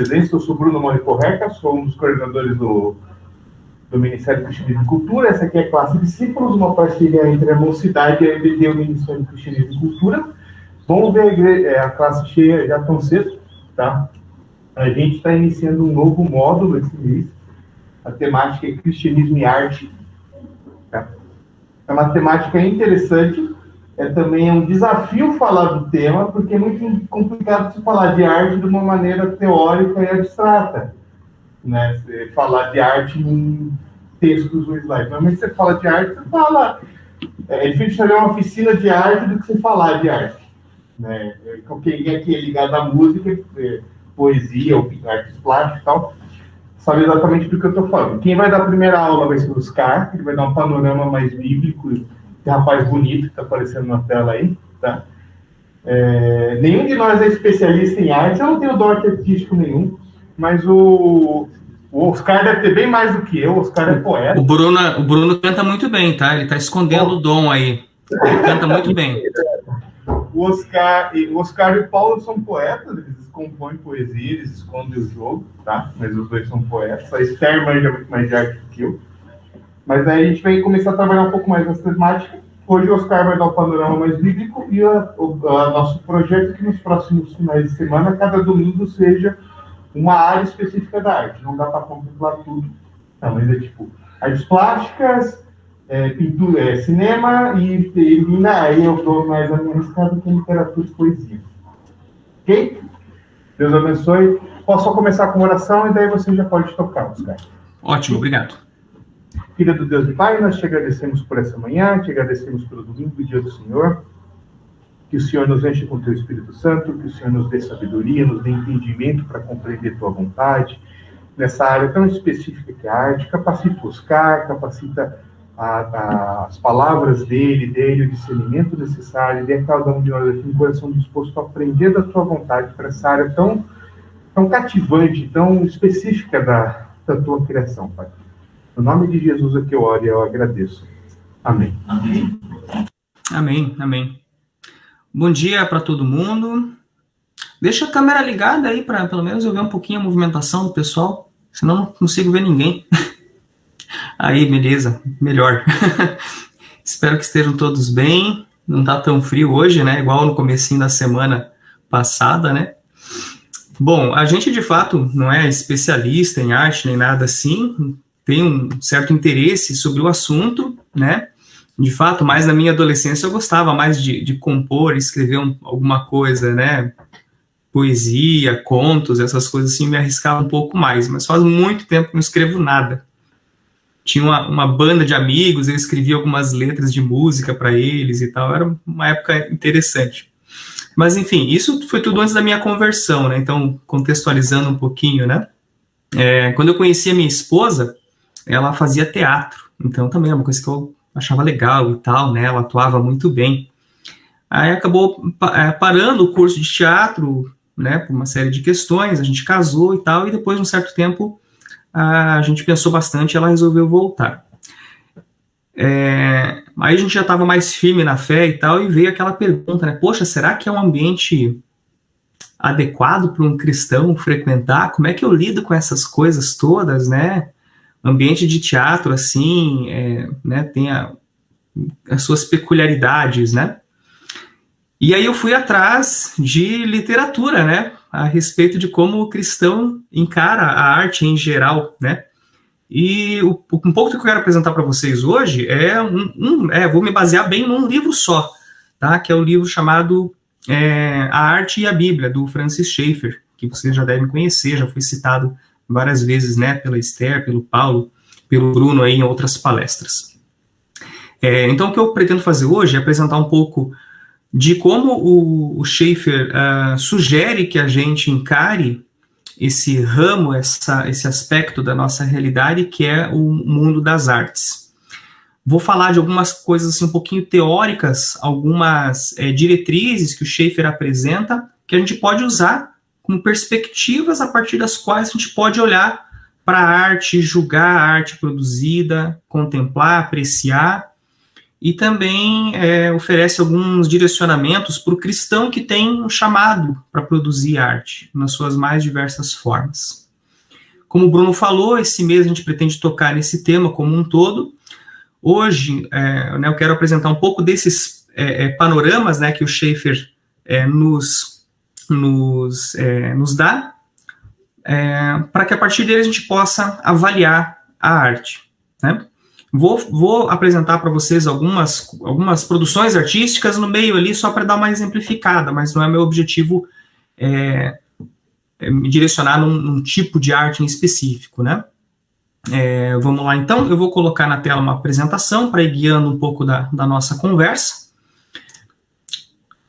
presença. Eu sou Bruno Moricorreca, sou um dos coordenadores do Ministério Cristianismo e Cultura. Essa aqui é a classe Discípulos, uma parceria entre a Mocidade e a EBD, o Ministério Cristianismo e Cultura. Vamos ver a classe cheia já tão cedo, tá? A gente está iniciando um novo módulo esse mês. A temática é Cristianismo e Arte. Tá? É uma temática interessante. Também um desafio falar do tema, porque é muito complicado se falar de arte de uma maneira teórica e abstrata. Né? Você falar de arte em textos ou slides. Normalmente você fala de arte, você fala... É difícil fazer uma oficina de arte do que você falar de arte. Né? Quem aqui é ligado à música, poesia, ou artes plásticas e tal, sabe exatamente do que eu estou falando. Quem vai dar a primeira aula vai ser o Oscar, ele vai dar um panorama mais bíblico, esse rapaz bonito que está aparecendo na tela aí, tá? Nenhum de nós é especialista em arte, eu não tenho dom artístico nenhum, mas o Oscar deve ter bem mais do que eu, o Oscar é poeta. O Bruno canta muito bem, tá? Ele está escondendo o dom aí. Ele canta muito bem. O Oscar e o Paulo são poetas, eles compõem poesia, eles escondem o jogo, tá? Mas os dois são poetas. A Esther manja muito mais de arte que eu. Mas aí a gente vai começar a trabalhar um pouco mais nessa temática. Hoje o Oscar vai dar o panorama mais bíblico e o nosso projeto é que nos próximos finais de semana, cada domingo seja uma área específica da arte. Não dá para contemplar tudo. Não, mas é tipo artes plásticas, pintura, cinema e aí eu dou mais a minha arriscada que é literatura e poesia. Ok? Deus abençoe. Posso só começar com oração e daí você já pode tocar, Oscar. Ótimo, obrigado. Filho do Deus e Pai, nós te agradecemos por essa manhã, te agradecemos pelo domingo, dia do Senhor. Que o Senhor nos enche com o teu Espírito Santo, que o Senhor nos dê sabedoria, nos dê entendimento para compreender tua vontade. Nessa área tão específica que é a arte, capacita o Oscar, capacita as palavras dele, o discernimento necessário, dê a cada um de nós aqui um coração disposto a aprender da tua vontade para essa área tão cativante, tão específica da tua criação, Pai. No nome de Jesus é que eu oro e eu agradeço. Amém. Amém. Amém, amém. Bom dia para todo mundo. Deixa a câmera ligada aí para pelo menos eu ver um pouquinho a movimentação do pessoal, senão não consigo ver ninguém. Aí, beleza, melhor. Espero que estejam todos bem. Não tá tão frio hoje, né? Igual no comecinho da semana passada, né? Bom, a gente de fato não é especialista em arte nem nada assim, tem um certo interesse sobre o assunto, né? De fato, mais na minha adolescência eu gostava mais de compor, escrever alguma coisa, né? Poesia, contos, essas coisas assim, me arriscava um pouco mais, mas faz muito tempo que não escrevo nada. Tinha uma banda de amigos, eu escrevia algumas letras de música para eles e tal, era uma época interessante. Mas, enfim, isso foi tudo antes da minha conversão, né? Então, contextualizando um pouquinho, né? Quando eu conheci a minha esposa, ela fazia teatro, então também é uma coisa que eu achava legal e tal, né? Ela atuava muito bem. Aí acabou parando o curso de teatro, né? Por uma série de questões, a gente casou e tal, e depois de um certo tempo a gente pensou bastante e ela resolveu voltar. Aí a gente já estava mais firme na fé e tal, e veio aquela pergunta, né? Poxa, será que é um ambiente adequado para um cristão frequentar? Como é que eu lido com essas coisas todas, né? Ambiente de teatro, assim, né, tem as suas peculiaridades, né? E aí eu fui atrás de literatura, né? A respeito de como o cristão encara a arte em geral, né? E um pouco do que eu quero apresentar para vocês hoje vou me basear bem num livro só, tá? Que é o livro chamado A Arte e a Bíblia, do Francis Schaeffer, que vocês já devem conhecer, já foi citado várias vezes, né? Pela Esther, pelo Paulo, pelo Bruno aí em outras palestras. Então o que eu pretendo fazer hoje é apresentar um pouco de como o Schaeffer sugere que a gente encare esse ramo, esse aspecto da nossa realidade, que é o mundo das artes. Vou falar de algumas coisas assim, um pouquinho teóricas, algumas diretrizes que o Schaeffer apresenta, que a gente pode usar como perspectivas a partir das quais a gente pode olhar para a arte, julgar a arte produzida, contemplar, apreciar, e também oferece alguns direcionamentos para o cristão que tem um chamado para produzir arte, nas suas mais diversas formas. Como o Bruno falou, esse mês a gente pretende tocar nesse tema como um todo. Hoje, eu quero apresentar um pouco desses panoramas, né, que o Schaeffer nos dá, para que a partir dele a gente possa avaliar a arte, né? Vou apresentar para vocês algumas produções artísticas no meio ali, só para dar uma exemplificada, mas não é meu objetivo me direcionar num tipo de arte em específico, né? Vamos lá, então. Eu vou colocar na tela uma apresentação para ir guiando um pouco da nossa conversa.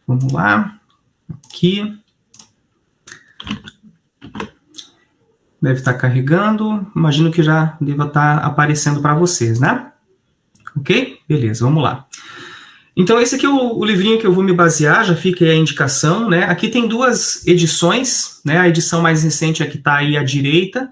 Vamos lá. Aqui. Deve estar carregando. Imagino que já deva estar aparecendo para vocês, né? Ok? Beleza, vamos lá. Então, esse aqui é o livrinho que eu vou me basear, já fica aí a indicação, né? Aqui tem 2 edições, né? A edição mais recente é que está aí à direita.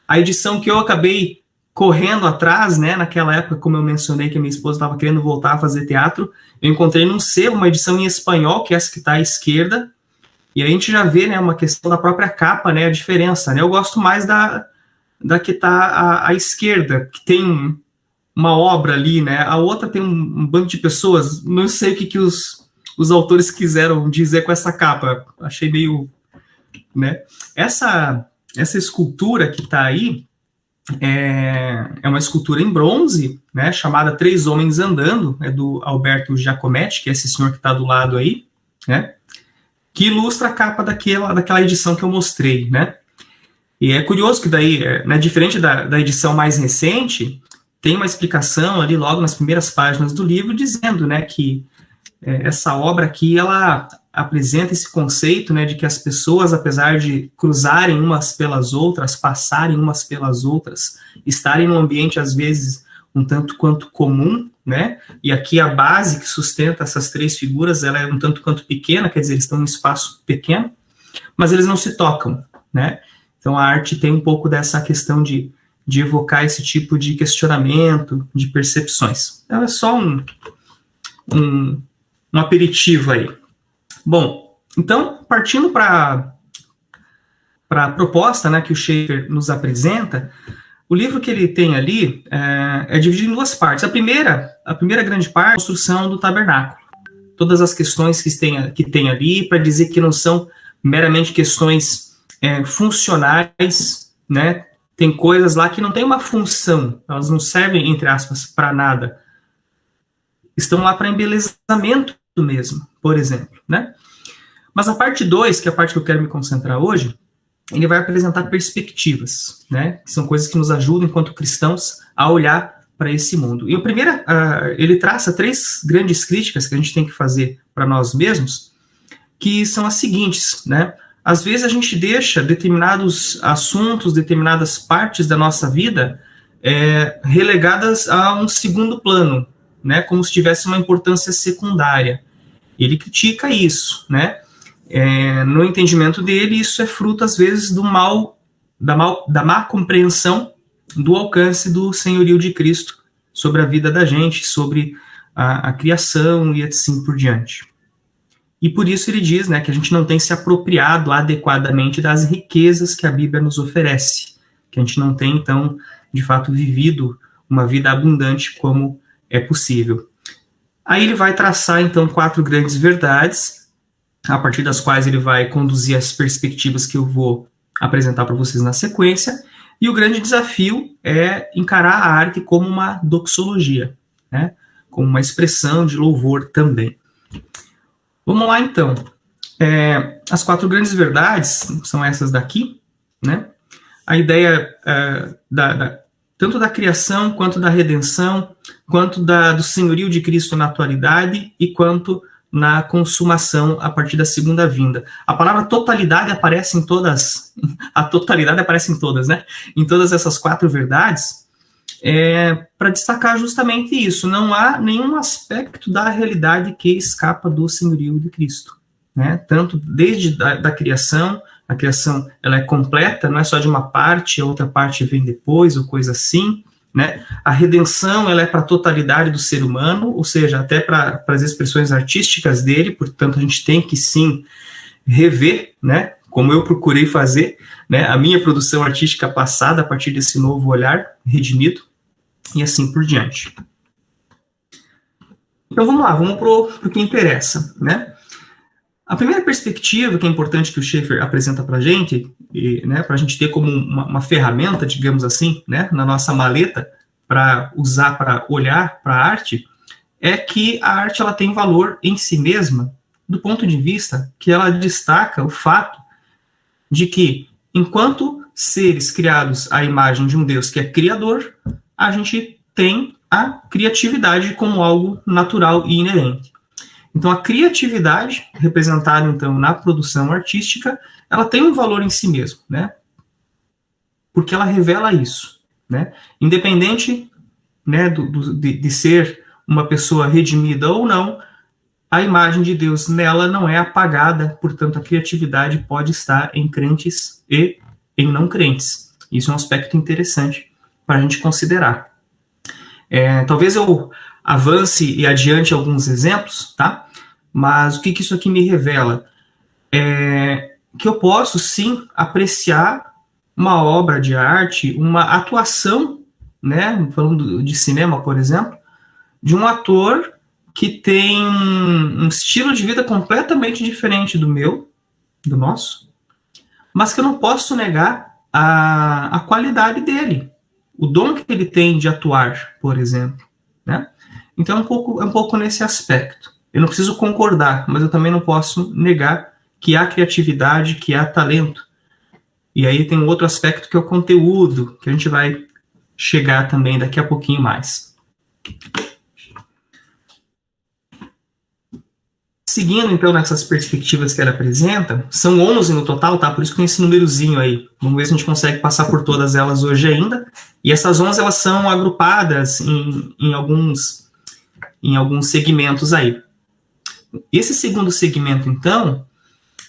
A edição que eu acabei correndo atrás, né? Naquela época, como eu mencionei, que a minha esposa estava querendo voltar a fazer teatro, eu encontrei num sebo uma edição em espanhol, que é essa que está à esquerda. E aí a gente já vê, né, uma questão da própria capa, né, a diferença, né? Eu gosto mais da que está à esquerda, que tem uma obra ali, né? A outra tem um bando de pessoas, não sei o que os autores quiseram dizer com essa capa, achei meio, né? Essa escultura que está aí é uma escultura em bronze, né, chamada Três Homens Andando, é do Alberto Giacometti, que é esse senhor que está do lado aí, né? Que ilustra a capa daquela edição que eu mostrei, né? E é curioso que daí, né, diferente da edição mais recente, tem uma explicação ali logo nas primeiras páginas do livro dizendo, né, que essa obra aqui, ela apresenta esse conceito, né, de que as pessoas, apesar de cruzarem umas pelas outras, passarem umas pelas outras, estarem num ambiente, às vezes, um tanto quanto comum, né? E aqui a base que sustenta essas 3 figuras, ela é um tanto quanto pequena, quer dizer, eles estão em um espaço pequeno, mas eles não se tocam, né? Então a arte tem um pouco dessa questão de evocar esse tipo de questionamento, de percepções. Então é só um aperitivo aí. Bom, então, partindo para a proposta, né, que o Schaeffer nos apresenta, o livro que ele tem ali é dividido em 2 partes. A primeira grande parte é a construção do tabernáculo. Todas as questões que tem ali, para dizer que não são meramente questões funcionais, né? Tem coisas lá que não têm uma função, elas não servem, entre aspas, para nada. Estão lá para embelezamento mesmo, por exemplo, né? Mas a parte 2, que é a parte que eu quero me concentrar hoje, ele vai apresentar perspectivas, né? Que são coisas que nos ajudam, enquanto cristãos, a olhar para esse mundo. E o primeiro, ele traça 3 grandes críticas que a gente tem que fazer para nós mesmos, que são as seguintes, né? Às vezes a gente deixa determinados assuntos, determinadas partes da nossa vida relegadas a um segundo plano, né? Como se tivesse uma importância secundária. Ele critica isso, né? No entendimento dele, isso é fruto, às vezes, da má compreensão do alcance do senhorio de Cristo sobre a vida da gente, sobre a criação e assim por diante. E por isso ele diz, né, que a gente não tem se apropriado adequadamente das riquezas que a Bíblia nos oferece, que a gente não tem, então, de fato, vivido uma vida abundante como é possível. Aí ele vai traçar, então, 4 grandes verdades, a partir das quais ele vai conduzir as perspectivas que eu vou apresentar para vocês na sequência, e o grande desafio é encarar a arte como uma doxologia, né? Como uma expressão de louvor também. Vamos lá, então. As 4 grandes verdades são essas daqui, né? A ideia tanto da criação, quanto da redenção, quanto do senhorio de Cristo na atualidade e quanto na consumação a partir da segunda vinda. A palavra totalidade aparece em todas, né? Em todas essas 4 verdades, para destacar justamente isso. Não há nenhum aspecto da realidade que escapa do senhorio de Cristo, né? Tanto desde da criação, a criação ela é completa, não é só de uma parte, a outra parte vem depois, ou coisa assim, né? A redenção, ela é para a totalidade do ser humano, ou seja, até para as expressões artísticas dele, portanto, a gente tem que, sim, rever, né? Como eu procurei fazer, né? A minha produção artística passada a partir desse novo olhar redimido, e assim por diante. Então, vamos lá, vamos para o que interessa, né? A primeira perspectiva que é importante que o Schaeffer apresenta para a gente, né, para a gente ter como uma ferramenta, digamos assim, né, na nossa maleta, para usar, para olhar para a arte, é que a arte ela tem valor em si mesma, do ponto de vista que ela destaca o fato de que, enquanto seres criados à imagem de um Deus que é criador, a gente tem a criatividade como algo natural e inerente. Então, a criatividade, representada, então, na produção artística, ela tem um valor em si mesmo, né? Porque ela revela isso, né? Independente, né, de ser uma pessoa redimida ou não, a imagem de Deus nela não é apagada, portanto, a criatividade pode estar em crentes e em não crentes. Isso é um aspecto interessante para a gente considerar. Talvez eu avance e adiante alguns exemplos, tá? Mas o que isso aqui me revela? Que eu posso, sim, apreciar uma obra de arte, uma atuação, né? Falando de cinema, por exemplo, de um ator que tem um estilo de vida completamente diferente do nosso, mas que eu não posso negar a qualidade dele, o dom que ele tem de atuar, por exemplo, né? Então é um pouco nesse aspecto. Eu não preciso concordar, mas eu também não posso negar que há criatividade, que há talento. E aí tem um outro aspecto que é o conteúdo, que a gente vai chegar também daqui a pouquinho mais. Seguindo, então, nessas perspectivas que ela apresenta, são 11 no total, tá? Por isso que tem esse númerozinho aí. Vamos ver se a gente consegue passar por todas elas hoje ainda. E essas 11, elas são agrupadas em alguns segmentos aí. Esse segundo segmento, então,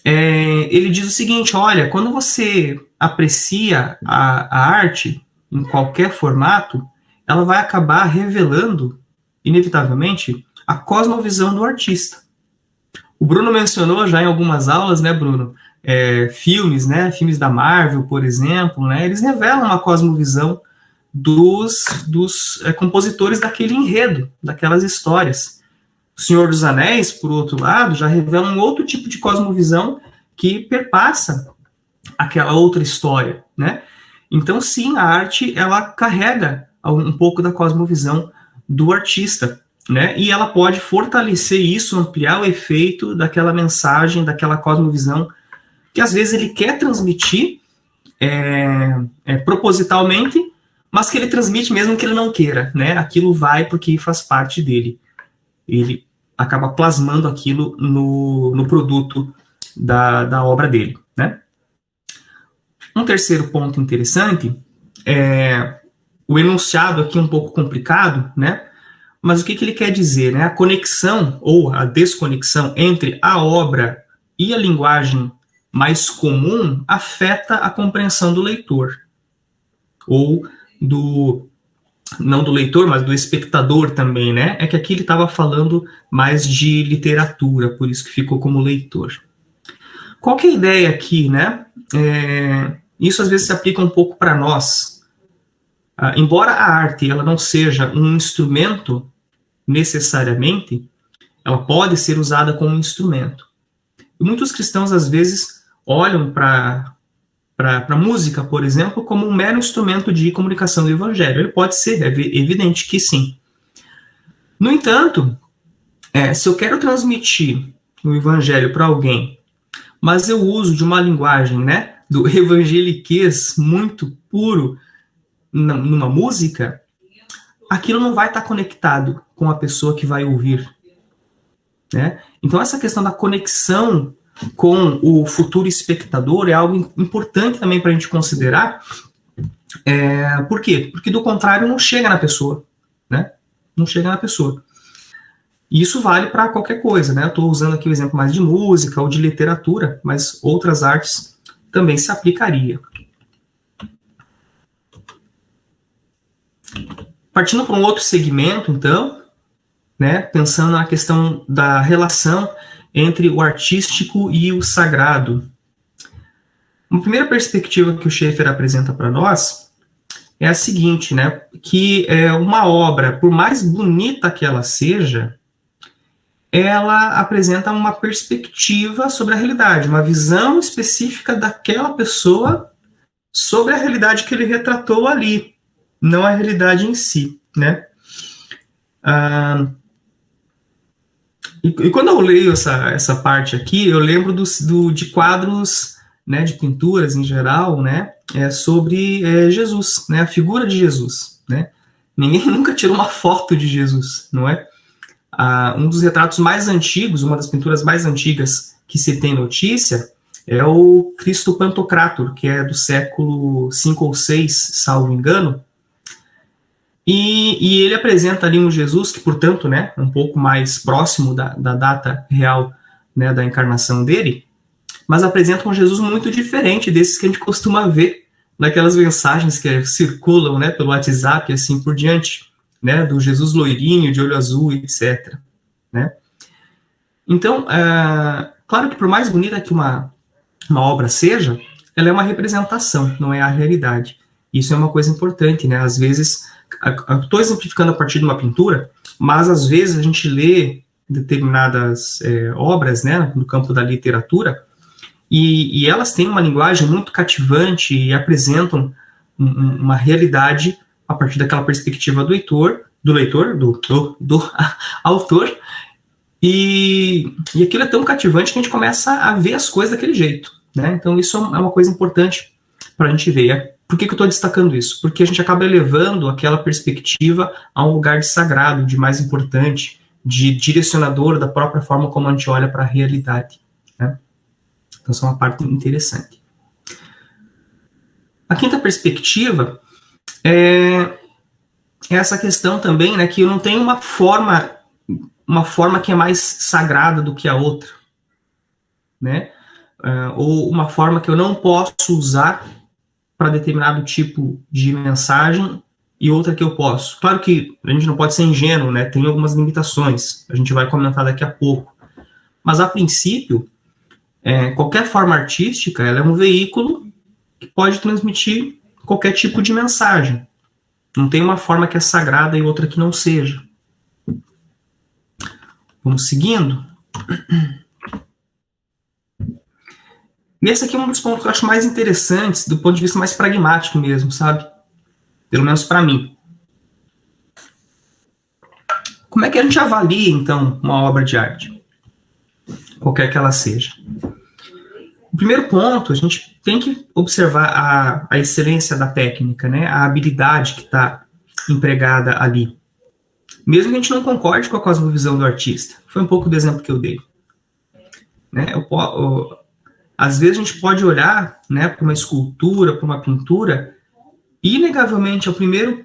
ele diz o seguinte, olha, quando você aprecia a arte em qualquer formato, ela vai acabar revelando, inevitavelmente, a cosmovisão do artista. O Bruno mencionou já em algumas aulas, né, Bruno, filmes, né, filmes da Marvel, por exemplo, né, eles revelam uma cosmovisão dos compositores daquele enredo, daquelas histórias. O Senhor dos Anéis, por outro lado, já revela um outro tipo de cosmovisão que perpassa aquela outra história, né? Então, sim, a arte, ela carrega um pouco da cosmovisão do artista, né? E ela pode fortalecer isso, ampliar o efeito daquela mensagem, daquela cosmovisão que às vezes ele quer transmitir propositalmente, mas que ele transmite mesmo que ele não queira, né? Aquilo vai porque faz parte dele. Ele acaba plasmando aquilo no produto da obra dele, né? Um terceiro ponto interessante o enunciado aqui um pouco complicado, né? Mas o que ele quer dizer, né? A conexão ou a desconexão entre a obra e a linguagem mais comum afeta a compreensão do leitor. Ou não do leitor, mas do espectador também, né? É que aqui ele estava falando mais de literatura, por isso que ficou como leitor. Qual que é a ideia aqui, né? Isso às vezes se aplica um pouco para nós. Embora a arte ela não seja um instrumento necessariamente, ela pode ser usada como um instrumento. E muitos cristãos às vezes olham para a música, por exemplo, como um mero instrumento de comunicação do evangelho. Ele pode ser, é evidente que sim. No entanto, se eu quero transmitir o evangelho para alguém, mas eu uso de uma linguagem, né, do evangeliquez muito puro numa música, aquilo não vai estar conectado com a pessoa que vai ouvir, né? Então essa questão da conexão com o futuro espectador é algo importante também para a gente considerar. Por quê? Porque do contrário não chega na pessoa, né? Não chega na pessoa. E isso vale para qualquer coisa, né? Eu estou usando aqui o exemplo mais de música ou de literatura, mas outras artes também se aplicaria. Partindo para um outro segmento, então, né, pensando na questão da relação entre o artístico e o sagrado. Uma primeira perspectiva que o Schaeffer apresenta para nós é a seguinte, né, que uma obra, por mais bonita que ela seja, ela apresenta uma perspectiva sobre a realidade, uma visão específica daquela pessoa sobre a realidade que ele retratou ali, não a realidade em si, né? E quando eu leio essa parte aqui, eu lembro de quadros, né, de pinturas em geral, né, sobre Jesus, né, a figura de Jesus, né? Ninguém nunca tirou uma foto de Jesus, não é? Um dos retratos mais antigos, uma das pinturas mais antigas que se tem notícia, é o Cristo Pantocrator, que é do século 5 ou 6, salvo engano. E ele apresenta ali um Jesus que, portanto, né, um pouco mais próximo da data real, né, da encarnação dele, mas apresenta um Jesus muito diferente desses que a gente costuma ver naquelas mensagens que circulam, né, pelo WhatsApp e assim por diante, né, do Jesus loirinho, de olho azul, etc. Né? Então, claro que por mais bonita que uma obra seja, ela é uma representação, não é a realidade. Isso é uma coisa importante, né? Às vezes, estou exemplificando a partir de uma pintura, mas às vezes a gente lê determinadas obras, né, no campo da literatura, e elas têm uma linguagem muito cativante e apresentam uma realidade a partir daquela perspectiva do leitor, do autor, e aquilo é tão cativante que a gente começa a ver as coisas daquele jeito, né? Então isso é uma coisa importante para a gente ver. Por que eu estou destacando isso? Porque a gente acaba elevando aquela perspectiva a um lugar de sagrado, de mais importante, de direcionador da própria forma como a gente olha para a realidade, né? Então isso é uma parte interessante. A quinta perspectiva é essa questão também, né, que eu não tenho uma forma que é mais sagrada do que a outra, né? Ou uma forma que eu não posso usar para determinado tipo de mensagem e outra que eu posso. Claro que a gente não pode ser ingênuo, né? Tem algumas limitações, a gente vai comentar daqui a pouco. Mas, a princípio, qualquer forma artística, ela é um veículo que pode transmitir qualquer tipo de mensagem. Não tem uma forma que é sagrada e outra que não seja. Vamos seguindo. E esse aqui é um dos pontos que eu acho mais interessantes, do ponto de vista mais pragmático mesmo, sabe? Pelo menos para mim. Como é que a gente avalia, então, uma obra de arte? Qualquer que ela seja. O primeiro ponto, a gente tem que observar a excelência da técnica, né? A habilidade que está empregada ali. Mesmo que a gente não concorde com a cosmovisão do artista. Foi um pouco do exemplo que eu dei. Né? Às vezes a gente pode olhar, né, para uma escultura, para uma pintura, e inegavelmente, ao primeiro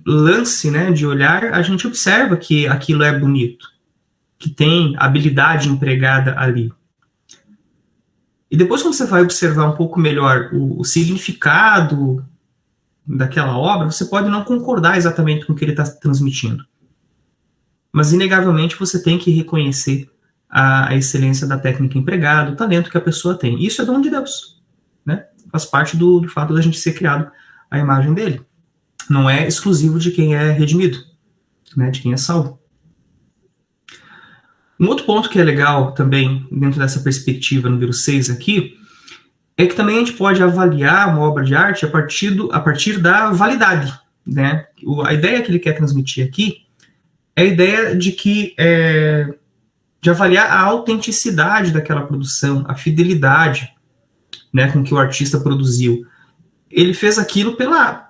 lance, né, de olhar, a gente observa que aquilo é bonito, que tem habilidade empregada ali. E depois, quando você vai observar um pouco melhor o significado daquela obra, você pode não concordar exatamente com o que ele está transmitindo. Mas, inegavelmente, você tem que reconhecer a excelência da técnica empregada, o talento que a pessoa tem. Isso é dom de Deus, né? Faz parte do fato da gente ser criado à imagem dele. Não é exclusivo de quem é redimido, né? De quem é salvo. Um outro ponto que é legal também, dentro dessa perspectiva número 6 aqui, é que também a gente pode avaliar uma obra de arte a partir da validade, né? A ideia que ele quer transmitir aqui é a ideia de que de avaliar a autenticidade daquela produção, a fidelidade, né, com que o artista produziu. Ele fez aquilo pela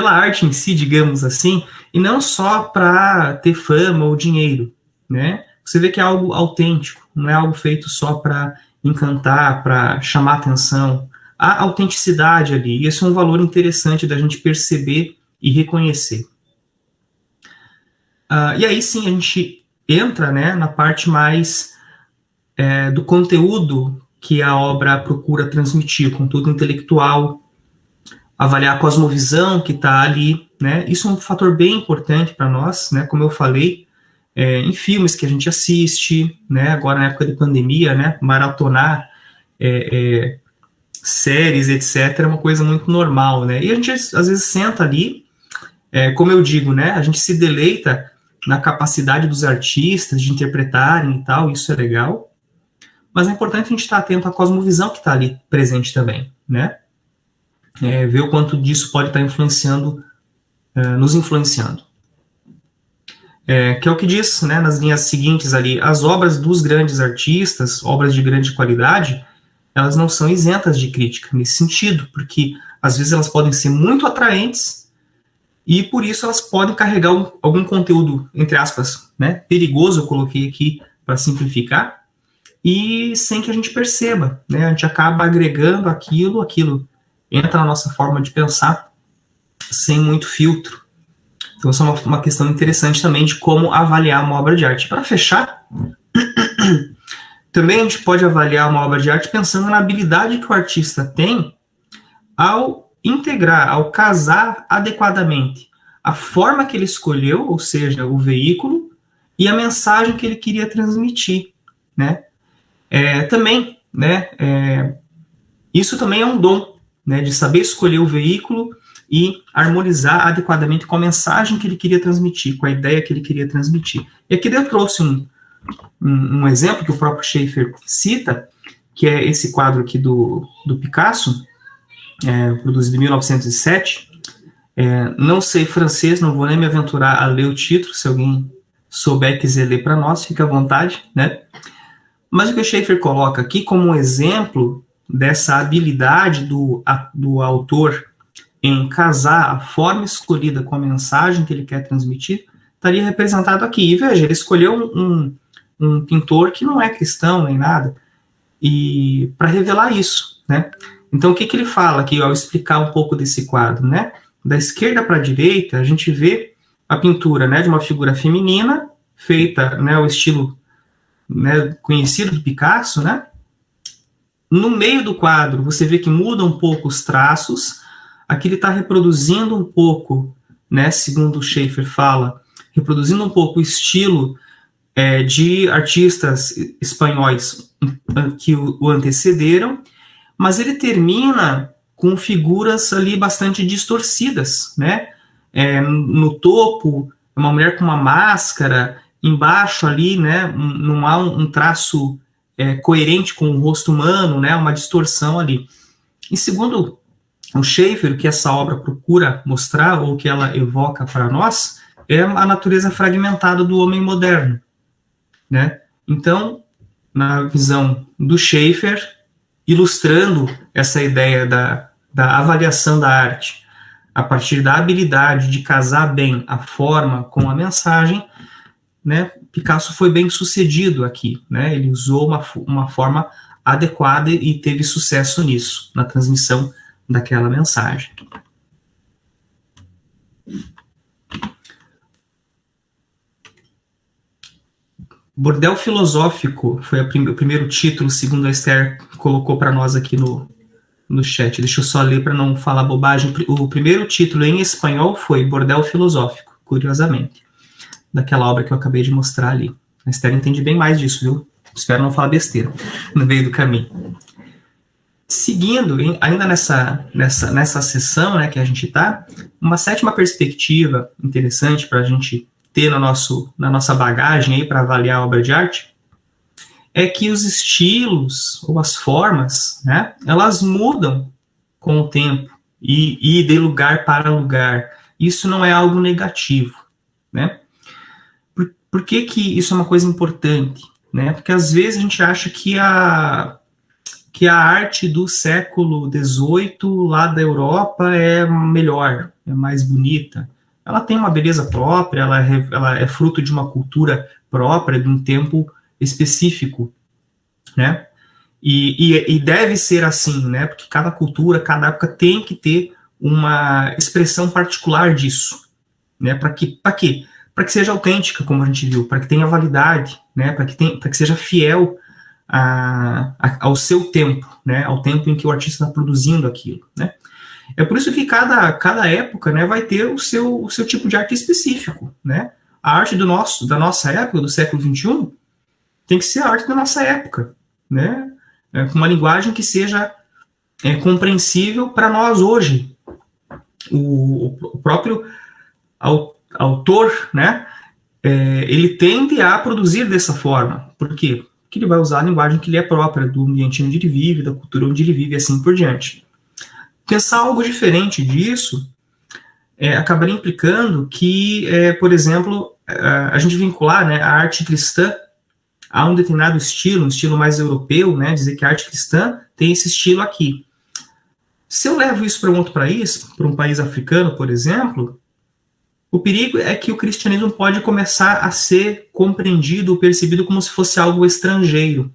arte em si, digamos assim, e não só para ter fama ou dinheiro, né? Você vê que é algo autêntico, não é algo feito só para encantar, para chamar atenção. Há autenticidade ali, e esse é um valor interessante da gente perceber e reconhecer. E aí sim a gente entra, né, na parte mais do conteúdo que a obra procura transmitir, conteúdo intelectual, avaliar a cosmovisão que está ali, né? Isso é um fator bem importante para nós, né? Como eu falei, em filmes que a gente assiste, né? Agora na época de pandemia, né? Maratonar séries, etc., é uma coisa muito normal, né? E a gente às vezes senta ali, como eu digo, né? A gente se deleita na capacidade dos artistas de interpretarem e tal, isso é legal, mas é importante a gente estar atento à cosmovisão que está ali presente também, né? Ver o quanto disso pode estar influenciando, nos influenciando. Que é o que diz, né, nas linhas seguintes ali, as obras dos grandes artistas, obras de grande qualidade, elas não são isentas de crítica nesse sentido, porque às vezes elas podem ser muito atraentes e por isso elas podem carregar algum conteúdo, entre aspas, né, perigoso, eu coloquei aqui para simplificar, e sem que a gente perceba, né, a gente acaba agregando aquilo entra na nossa forma de pensar sem muito filtro. Então, isso é uma questão interessante também de como avaliar uma obra de arte. Para fechar, também a gente pode avaliar uma obra de arte pensando na habilidade que o artista tem ao integrar, ao casar adequadamente a forma que ele escolheu, ou seja, o veículo, e a mensagem que ele queria transmitir, né? Também, né? Isso também é um dom, né, de saber escolher o veículo e harmonizar adequadamente com a mensagem que ele queria transmitir, com a ideia que ele queria transmitir. E aqui eu trouxe um exemplo que o próprio Schaeffer cita, que é esse quadro aqui do Picasso, produzido em 1907. Não sei francês, não vou nem me aventurar a ler o título, se alguém souber e quiser ler para nós, fica à vontade, né? Mas o que o Schaeffer coloca aqui como um exemplo dessa habilidade do autor em casar a forma escolhida com a mensagem que ele quer transmitir, estaria representado aqui. E veja, ele escolheu um pintor que não é cristão nem nada, e para revelar isso, né? Então, o que ele fala aqui, ao explicar um pouco desse quadro, né? Da esquerda para a direita, a gente vê a pintura, né, de uma figura feminina, feita, né, ao estilo, né, conhecido do Picasso, né? No meio do quadro, você vê que muda um pouco os traços. Aqui ele está reproduzindo um pouco, né, segundo o Schaeffer fala, reproduzindo um pouco o estilo de artistas espanhóis que o antecederam, mas ele termina com figuras ali bastante distorcidas, né? No topo, uma mulher com uma máscara, embaixo ali, né, não há um traço coerente com o rosto humano, né, uma distorção ali. E segundo o Schaeffer, o que essa obra procura mostrar, ou que ela evoca para nós, é a natureza fragmentada do homem moderno, né? Então, na visão do Schaeffer, ilustrando essa ideia da avaliação da arte a partir da habilidade de casar bem a forma com a mensagem, né, Picasso foi bem sucedido aqui, né? Ele usou uma forma adequada e teve sucesso nisso, na transmissão daquela mensagem. Bordel Filosófico foi o primeiro título, segundo a Esther colocou para nós aqui no chat. Deixa eu só ler para não falar bobagem. O primeiro título em espanhol foi Bordel Filosófico, curiosamente, daquela obra que eu acabei de mostrar ali. A Esther entende bem mais disso, viu? Espero não falar besteira no meio do caminho. Seguindo, ainda nessa sessão, né, que a gente está, uma sétima perspectiva interessante para a gente ter na nossa bagagem aí para avaliar a obra de arte é que os estilos ou as formas, né, elas mudam com o tempo e de lugar para lugar. Isso não é algo negativo, né? Por que isso é uma coisa importante, né? Porque às vezes a gente acha que a arte do século XVIII lá da Europa é melhor, é mais bonita. Ela tem uma beleza própria, ela é fruto de uma cultura própria, de um tempo específico, né? E deve ser assim, né? Porque cada cultura, cada época tem que ter uma expressão particular disso, né? Para quê? Para que seja autêntica, como a gente viu, para que tenha validade, né? Para que seja fiel ao seu tempo, né? Ao tempo em que o artista está produzindo aquilo, né? É por isso que cada época, né, vai ter o seu tipo de arte específico, né? A arte da nossa época, do século XXI, tem que ser a arte da nossa época, né? Com uma linguagem que seja compreensível para nós hoje. O próprio autor, né, ele tende a produzir dessa forma. Por quê? Porque ele vai usar a linguagem que lhe é própria, do ambiente onde ele vive, da cultura onde ele vive, e assim por diante. Pensar algo diferente disso acabaria implicando que, por exemplo, a gente vincular, né, a arte cristã a um determinado estilo, um estilo mais europeu, né, dizer que a arte cristã tem esse estilo aqui. Se eu levo isso para um outro país, para um país africano, por exemplo, o perigo é que o cristianismo pode começar a ser compreendido ou percebido como se fosse algo estrangeiro,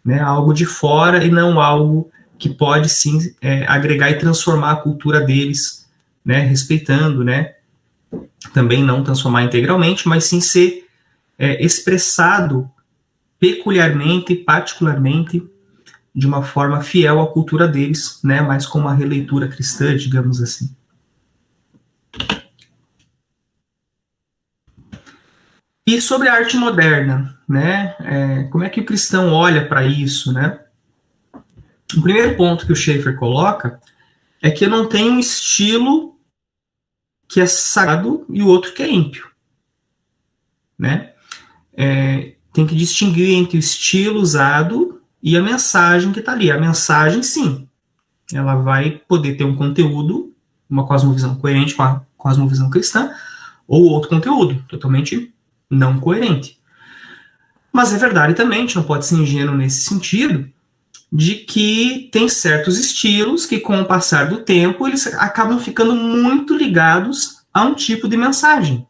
né, algo de fora e não algo que pode sim agregar e transformar a cultura deles, né, respeitando, né, também não transformar integralmente, mas sim ser expressado peculiarmente, particularmente, de uma forma fiel à cultura deles, né, mas com uma releitura cristã, digamos assim. E sobre a arte moderna, né, como é que o cristão olha para isso, né? O primeiro ponto que o Schaeffer coloca é que eu não tenho um estilo que é sagrado e o outro que é ímpio, né? Tem que distinguir entre o estilo usado e a mensagem que está ali. A mensagem, sim, ela vai poder ter um conteúdo, uma cosmovisão coerente com a cosmovisão cristã, ou outro conteúdo totalmente não coerente. Mas é verdade também, a gente não pode ser ingênuo nesse sentido, de que tem certos estilos que, com o passar do tempo, eles acabam ficando muito ligados a um tipo de mensagem.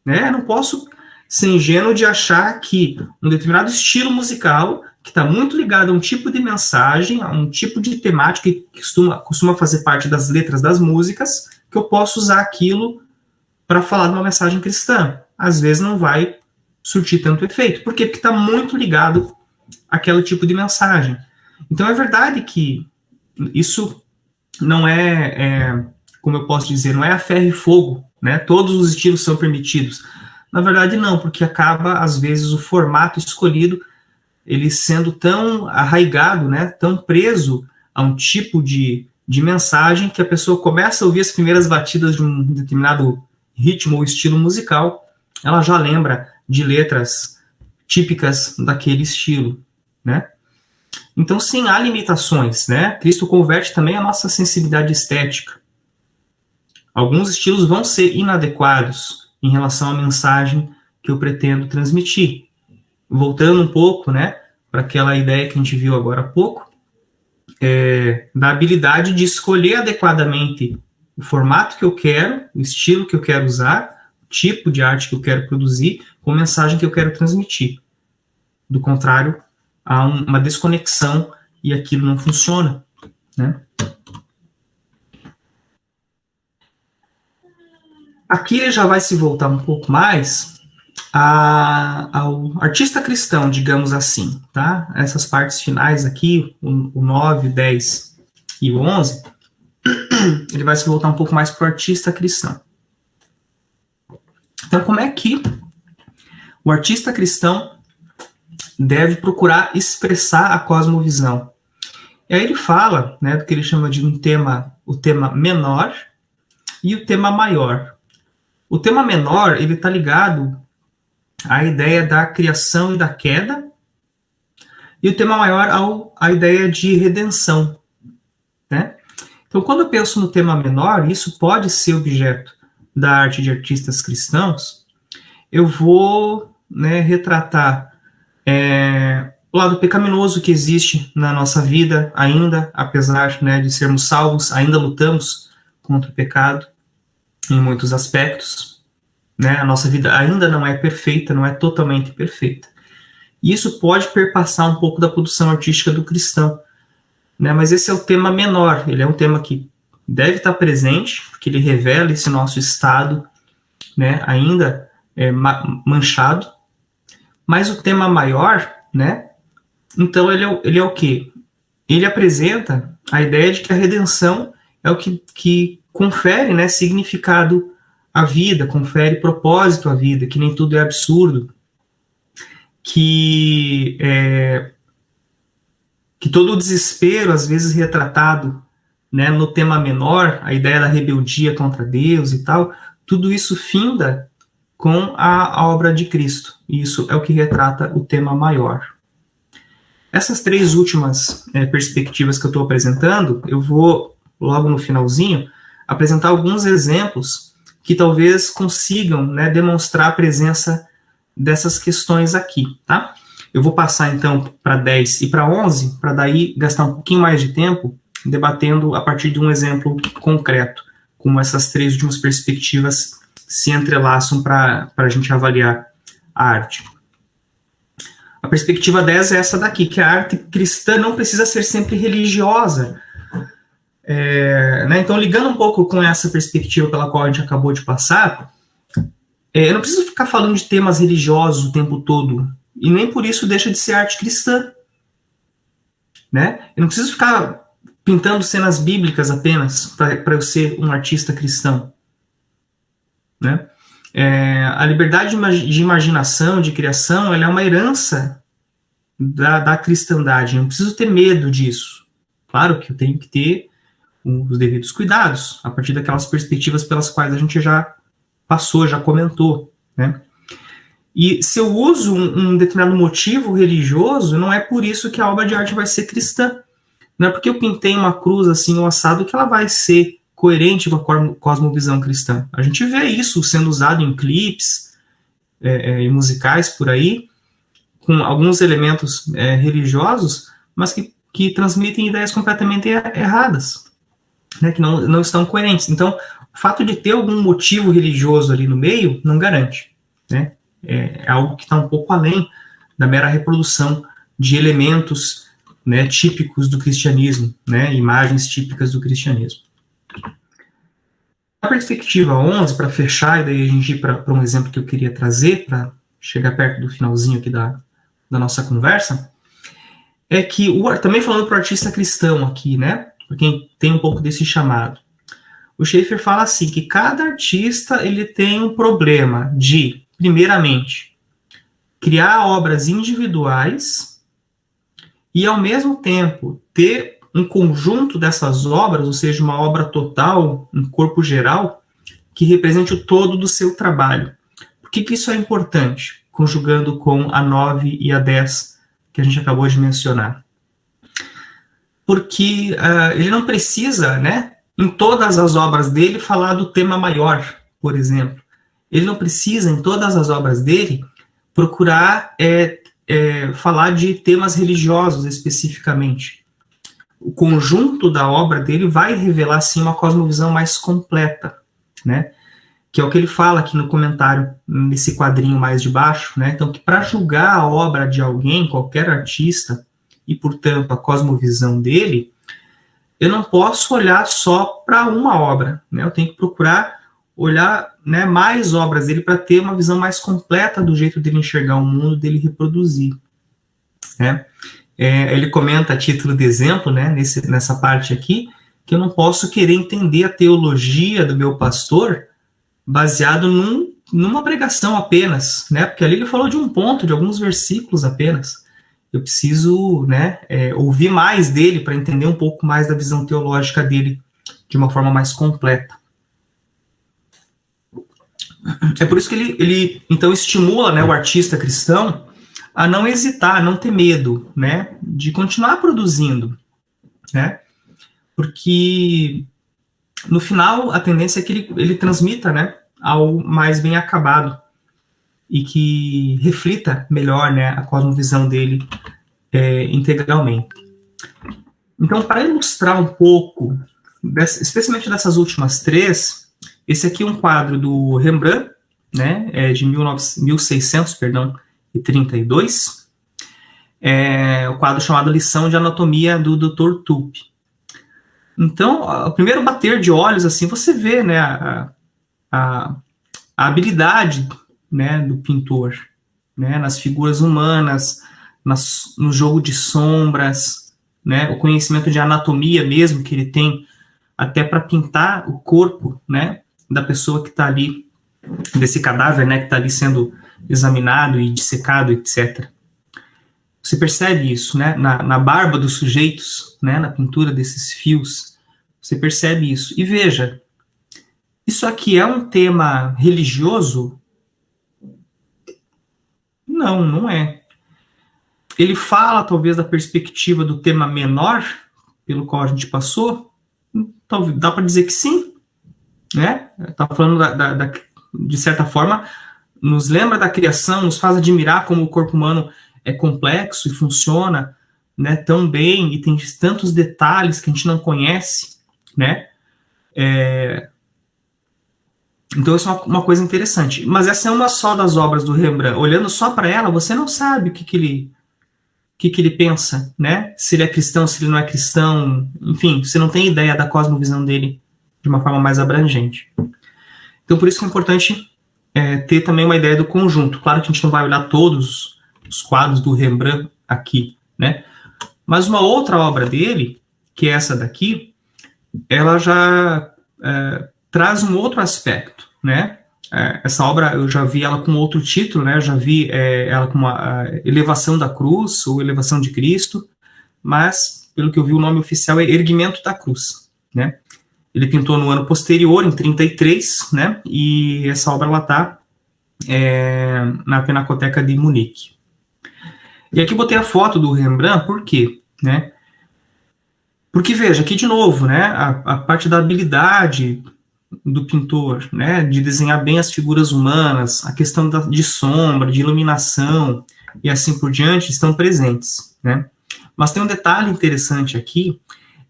Né? Eu não posso ser ingênuo de achar que um determinado estilo musical, que está muito ligado a um tipo de mensagem, a um tipo de temática que costuma fazer parte das letras das músicas, que eu posso usar aquilo para falar de uma mensagem cristã. Às vezes não vai surtir tanto efeito. Por quê? Porque está muito ligado àquele tipo de mensagem. Então é verdade que isso não como eu posso dizer, não é a ferro e fogo, né? Todos os estilos são permitidos. Na verdade não, porque acaba, às vezes, o formato escolhido, ele sendo tão arraigado, né? Tão preso a um tipo de mensagem que a pessoa começa a ouvir as primeiras batidas de um determinado ritmo ou estilo musical, ela já lembra de letras típicas daquele estilo, né? Então, sim, há limitações, né? Cristo converte também a nossa sensibilidade estética. Alguns estilos vão ser inadequados em relação à mensagem que eu pretendo transmitir. Voltando um pouco, né, para aquela ideia que a gente viu agora há pouco, da habilidade de escolher adequadamente o formato que eu quero, o estilo que eu quero usar, o tipo de arte que eu quero produzir, com a mensagem que eu quero transmitir. Do contrário, há uma desconexão e aquilo não funciona, né? Aqui ele já vai se voltar um pouco mais ao artista cristão, digamos assim, tá? Essas partes finais aqui, o 9, 10 e o 11, ele vai se voltar um pouco mais para o artista cristão. Então, como é que o artista cristão deve procurar expressar a cosmovisão? E aí ele fala, né, do que ele chama de o tema menor e o tema maior. O tema menor, ele está ligado à ideia da criação e da queda, e o tema maior à ideia de redenção, né? Então, quando eu penso no tema menor, isso pode ser objeto da arte de artistas cristãos, eu vou, né, retratar o lado pecaminoso que existe na nossa vida ainda, apesar, né, de sermos salvos, ainda lutamos contra o pecado em muitos aspectos, né? A nossa vida ainda não é perfeita, não é totalmente perfeita. E isso pode perpassar um pouco da produção artística do cristão, né? Mas esse é o tema menor, ele é um tema que deve estar presente, porque ele revela esse nosso estado, né, ainda manchado. Mas o tema maior, né, então ele é o quê? Ele apresenta a ideia de que a redenção é o que confere, né, significado à vida, confere propósito à vida, que nem tudo é absurdo, que todo o desespero, às vezes retratado, né, no tema menor, a ideia da rebeldia contra Deus e tal, tudo isso finda com a obra de Cristo. E isso é o que retrata o tema maior. Essas três últimas perspectivas que eu estou apresentando, eu vou, logo no finalzinho, apresentar alguns exemplos que talvez consigam, né, demonstrar a presença dessas questões aqui, tá? Eu vou passar, então, para 10 e para 11, para daí gastar um pouquinho mais de tempo debatendo a partir de um exemplo concreto, como essas três últimas perspectivas se entrelaçam para a gente avaliar a arte. A perspectiva 10 é essa daqui, que a arte cristã não precisa ser sempre religiosa. Né? Então, ligando um pouco com essa perspectiva pela qual a gente acabou de passar, eu não preciso ficar falando de temas religiosos o tempo todo, e nem por isso deixa de ser arte cristã. Né? Eu não preciso ficar pintando cenas bíblicas apenas para eu ser um artista cristão. Né? A liberdade de imaginação, de criação, ela é uma herança da cristandade. Eu não preciso ter medo disso. Claro que eu tenho que ter os devidos cuidados, a partir daquelas perspectivas pelas quais a gente já passou, já comentou. Né? E se eu uso um determinado motivo religioso, não é por isso que a obra de arte vai ser cristã. Não é porque eu pintei uma cruz assim, ou assado, que ela vai ser coerente com a cosmovisão cristã. A gente vê isso sendo usado em clipes e musicais por aí, com alguns elementos religiosos, mas que transmitem ideias completamente erradas, né, que não estão coerentes. Então, o fato de ter algum motivo religioso ali no meio não garante. Né? É algo que está um pouco além da mera reprodução de elementos, né, típicos do cristianismo, né, imagens típicas do cristianismo. A perspectiva 11, para fechar, e daí a gente ir para um exemplo que eu queria trazer, para chegar perto do finalzinho aqui da nossa conversa, é que, também falando para o artista cristão aqui, né, para quem tem um pouco desse chamado, o Schaeffer fala assim, que cada artista ele tem um problema de, primeiramente, criar obras individuais e, ao mesmo tempo, ter um conjunto dessas obras, ou seja, uma obra total, um corpo geral, que represente o todo do seu trabalho. Por que isso é importante, conjugando com a 9 e a 10 que a gente acabou de mencionar? Porque ele não precisa, né, em todas as obras dele, falar do tema maior, por exemplo. Ele não precisa, em todas as obras dele, procurar falar de temas religiosos especificamente. O conjunto da obra dele vai revelar, sim, uma cosmovisão mais completa, né? Que é o que ele fala aqui no comentário, nesse quadrinho mais de baixo, né? Então, que para julgar a obra de alguém, qualquer artista, e, portanto, a cosmovisão dele, eu não posso olhar só para uma obra, né? Eu tenho que procurar olhar, né, mais obras dele para ter uma visão mais completa do jeito dele enxergar o mundo, dele reproduzir. Né? Ele comenta a título de exemplo, né, nessa parte aqui, que eu não posso querer entender a teologia do meu pastor baseado numa pregação apenas, né, porque ali ele falou de um ponto, de alguns versículos apenas. Eu preciso, né, ouvir mais dele para entender um pouco mais da visão teológica dele de uma forma mais completa. É por isso que ele então estimula, né, o artista cristão a não hesitar, a não ter medo, né, de continuar produzindo, né, porque no final a tendência é que ele transmita, né, algo mais bem acabado e que reflita melhor, né, a cosmovisão dele integralmente. Então, para ilustrar um pouco, especialmente dessas últimas três, esse aqui é um quadro do Rembrandt, né, de 1632, o quadro chamado Lição de Anatomia do Dr. Tulpe. Então, o primeiro bater de olhos, assim, você vê, né, a habilidade, né, do pintor, né, nas figuras humanas, no jogo de sombras, né, o conhecimento de anatomia mesmo que ele tem até para pintar o corpo, né, da pessoa que está ali, desse cadáver, né, que está ali sendo examinado e dissecado, etc. Você percebe isso, né, na barba dos sujeitos, né, na pintura desses fios, você percebe isso. E veja, isso aqui é um tema religioso? Não, não é. Ele fala, talvez, da perspectiva do tema menor, pelo qual a gente passou? Talvez, dá para dizer que sim, né? Está falando, de certa forma, nos lembra da criação, nos faz admirar como o corpo humano é complexo e funciona, né, tão bem, e tem tantos detalhes que a gente não conhece, né? Então isso é uma coisa interessante. Mas essa é uma só das obras do Rembrandt. Olhando só para ela, você não sabe o que ele pensa, né? Se ele é cristão, se ele não é cristão, enfim, você não tem ideia da cosmovisão dele de uma forma mais abrangente. Então por isso que é importante ter também uma ideia do conjunto. Claro que a gente não vai olhar todos os quadros do Rembrandt aqui, né? Mas uma outra obra dele, que é essa daqui, ela já traz um outro aspecto, né? Essa obra eu já vi ela com outro título, né? Eu já vi ela com uma Elevação da Cruz ou Elevação de Cristo, mas pelo que eu vi o nome oficial é Erguimento da Cruz, né? Ele pintou no ano posterior, em 33, né? E essa obra ela está na Pinacoteca de Munique. E aqui eu botei a foto do Rembrandt, por quê? Né? Porque, veja, aqui de novo, né, a parte da habilidade do pintor, né, de desenhar bem as figuras humanas, a questão de sombra, de iluminação e assim por diante estão presentes, né? Mas tem um detalhe interessante aqui,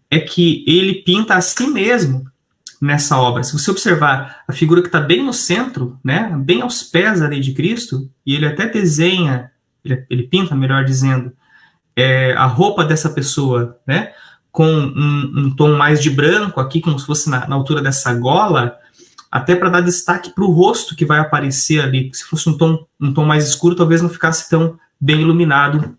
é que ele pinta a si mesmo nessa obra. Se você observar a figura que está bem no centro, né, bem aos pés da lei de Cristo, e ele até desenha, ele pinta, melhor dizendo, a roupa dessa pessoa, né, com um tom mais de branco aqui, como se fosse na altura dessa gola, até para dar destaque para o rosto que vai aparecer ali. Se fosse um tom mais escuro, talvez não ficasse tão bem iluminado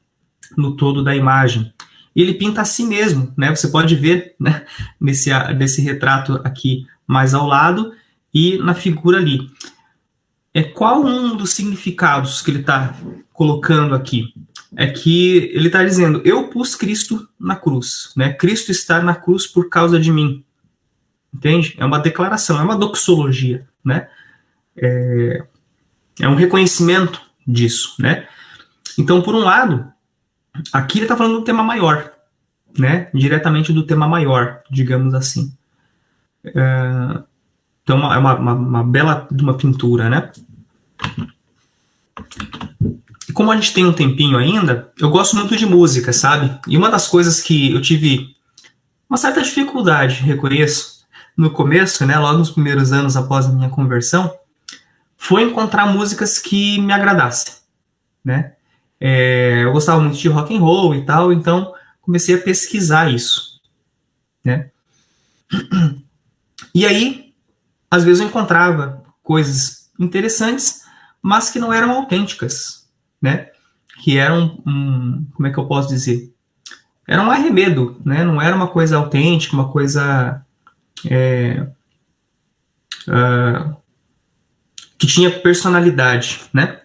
no todo da imagem. E ele pinta a si mesmo, né? Você pode ver, né, nesse retrato aqui mais ao lado e na figura ali. Qual um dos significados que ele está colocando aqui? É que ele está dizendo, eu pus Cristo na cruz, né? Cristo está na cruz por causa de mim. Entende? É uma declaração, é uma doxologia, né? É um reconhecimento disso, né? Então, por um lado, aqui ele está falando do tema maior, né? Diretamente do tema maior, digamos assim. Então, é uma bela de uma pintura, né? E como a gente tem um tempinho ainda, eu gosto muito de música, sabe? E uma das coisas que eu tive uma certa dificuldade, reconheço, no começo, né, logo nos primeiros anos após a minha conversão, foi encontrar músicas que me agradassem, né? Eu gostava muito de rock and roll e tal, então comecei a pesquisar isso, né? E aí, às vezes eu encontrava coisas interessantes, mas que não eram autênticas, né? Que eram, como é que eu posso dizer? Era um arremedo, né? Não era uma coisa autêntica, uma coisa que tinha personalidade, né?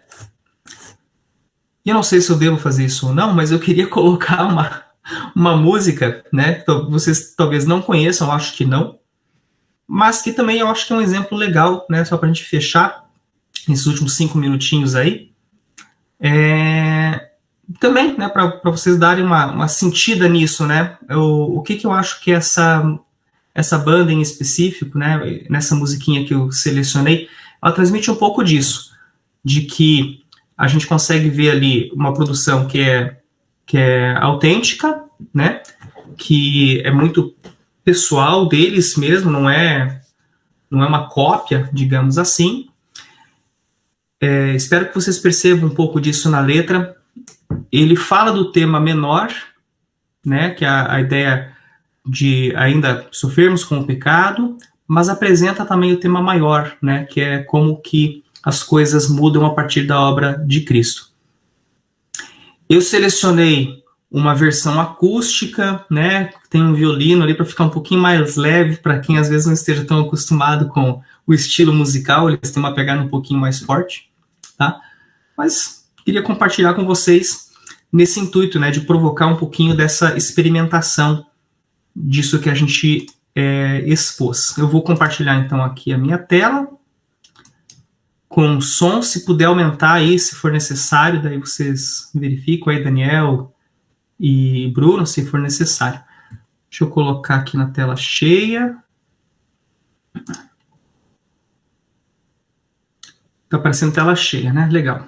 E eu não sei se eu devo fazer isso ou não, mas eu queria colocar uma música, né? Vocês talvez não conheçam, eu acho que não, mas que também eu acho que é um exemplo legal, né? Só para a gente fechar nesses últimos 5 minutinhos aí. Também, né? Para vocês darem uma sentida nisso, né? O que eu acho que essa banda em específico, né? Nessa musiquinha que eu selecionei, ela transmite um pouco disso, de que a gente consegue ver ali uma produção que é autêntica, né? Que é muito pessoal deles mesmo, não é uma cópia, digamos assim. Espero que vocês percebam um pouco disso na letra. Ele fala do tema menor, né? Que é a ideia de ainda sofrermos com o pecado, mas apresenta também o tema maior, né? Que é como que as coisas mudam a partir da obra de Cristo. Eu selecionei uma versão acústica, né? Tem um violino ali para ficar um pouquinho mais leve, para quem às vezes não esteja tão acostumado com o estilo musical, eles têm uma pegada um pouquinho mais forte, tá? Mas queria compartilhar com vocês nesse intuito, né, de provocar um pouquinho dessa experimentação disso que a gente expôs. Eu vou compartilhar então aqui a minha tela com som, se puder aumentar aí, se for necessário, daí vocês verificam aí, Daniel e Bruno, se for necessário. Deixa eu colocar aqui na tela cheia. Tá aparecendo tela cheia, né? Legal.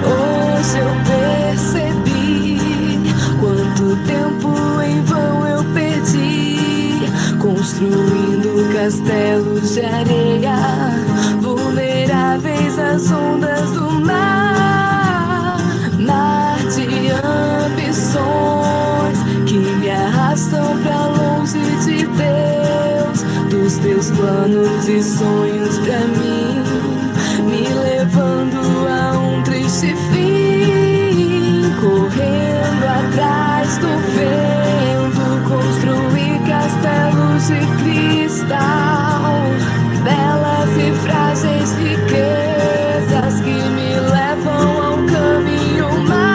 Hoje eu percebi quanto tempo em vão eu perdi, construindo castelos de areia, vulneráveis às ondas do mar, mar de ambições que me arrastam pra longe de Deus, dos teus planos e sonhos pra mim, me levando a um triste fim, correndo atrás do vento, construir castelos de cristal, belas e frágeis riquezas que me levam a um caminho mau.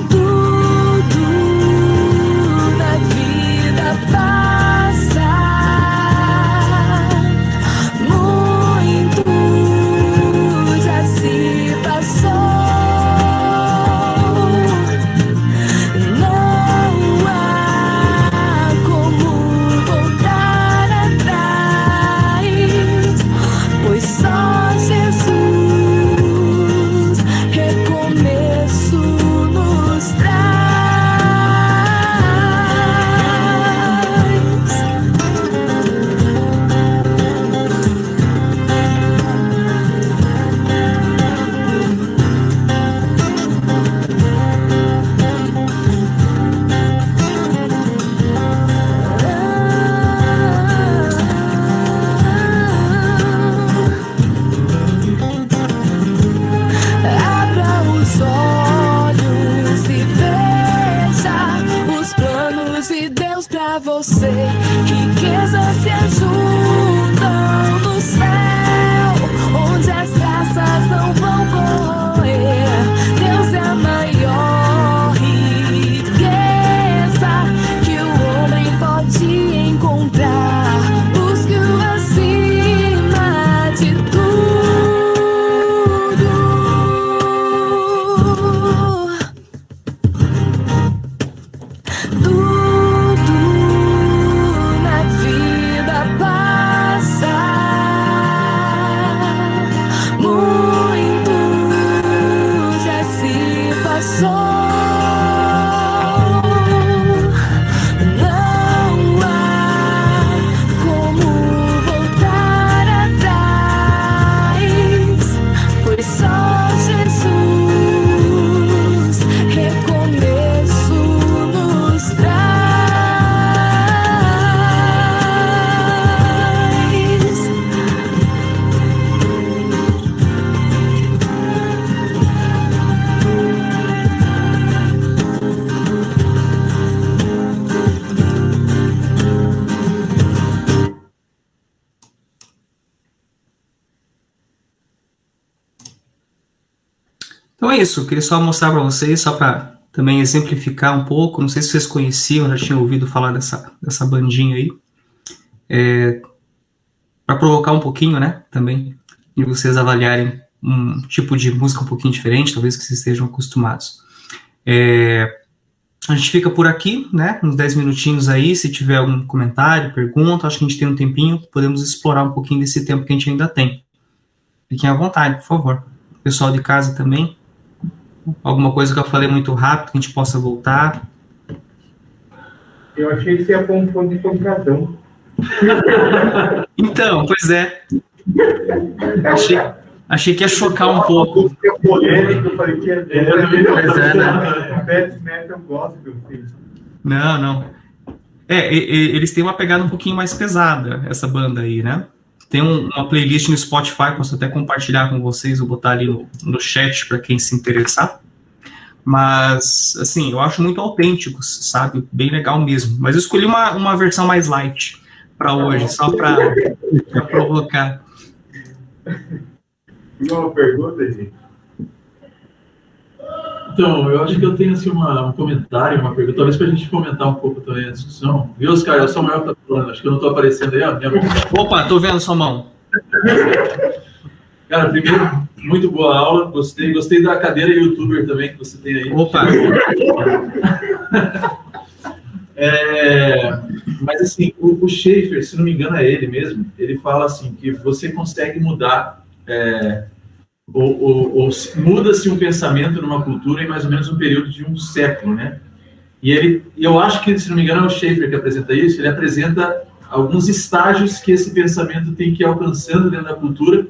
Tudo na vida passa, muito já se passou. Não há como voltar atrás, pois só Jesus recomeço nos traz. Abra os olhos e veja os planos de Deus pra você. Riquezas se ajuntam no céu, onde as traças não vão correr. Deus é a maior riqueza que o homem pode encontrar. Busque-o acima de tudo. Tudo na vida passa, muito já se passou. Não há como voltar atrás, pois só Jesus recomeço nos traz. Então é isso, eu queria só mostrar para vocês, só para também exemplificar um pouco, não sei se vocês conheciam, já tinham ouvido falar dessa bandinha aí, para provocar um pouquinho, né, também, e vocês avaliarem um tipo de música um pouquinho diferente, talvez que vocês estejam acostumados. A gente fica por aqui, né, uns 10 minutinhos aí, se tiver algum comentário, pergunta, acho que a gente tem um tempinho, podemos explorar um pouquinho desse tempo que a gente ainda tem. Fiquem à vontade, por favor. pessoal de casa também. Alguma coisa que eu falei muito rápido, que a gente possa voltar. Eu achei que você ia pôr um fone de pancadão. Então, pois é. Achei que ia chocar um pouco. Eu polêmico, eu falei que é Pois é, né? Death Metal Gospel. Não. Eles têm uma pegada um pouquinho mais pesada, essa banda aí, né? Tem uma playlist no Spotify, posso até compartilhar com vocês, vou botar ali no chat para quem se interessar. Mas, assim, eu acho muito autênticos, sabe? Bem legal mesmo. Mas eu escolhi uma versão mais light para hoje, só para provocar. E uma pergunta, gente? Então, eu acho que eu tenho assim, um comentário, uma pergunta, talvez para a gente comentar um pouco também a discussão. Viu, Oscar? Eu sou o maior que está falando, acho que eu não estou aparecendo aí. Ó. Opa, tô vendo sua mão. Cara, primeiro, muito boa aula, gostei da cadeira youtuber também que você tem aí. Opa! Mas assim, o Schaeffer, se não me engano é ele mesmo, ele fala assim, que você consegue mudar, muda-se um pensamento numa cultura em mais ou menos um período de um século, né? E eu acho que, se não me engano, é o Schaeffer que apresenta isso, ele apresenta alguns estágios que esse pensamento tem que ir alcançando dentro da cultura,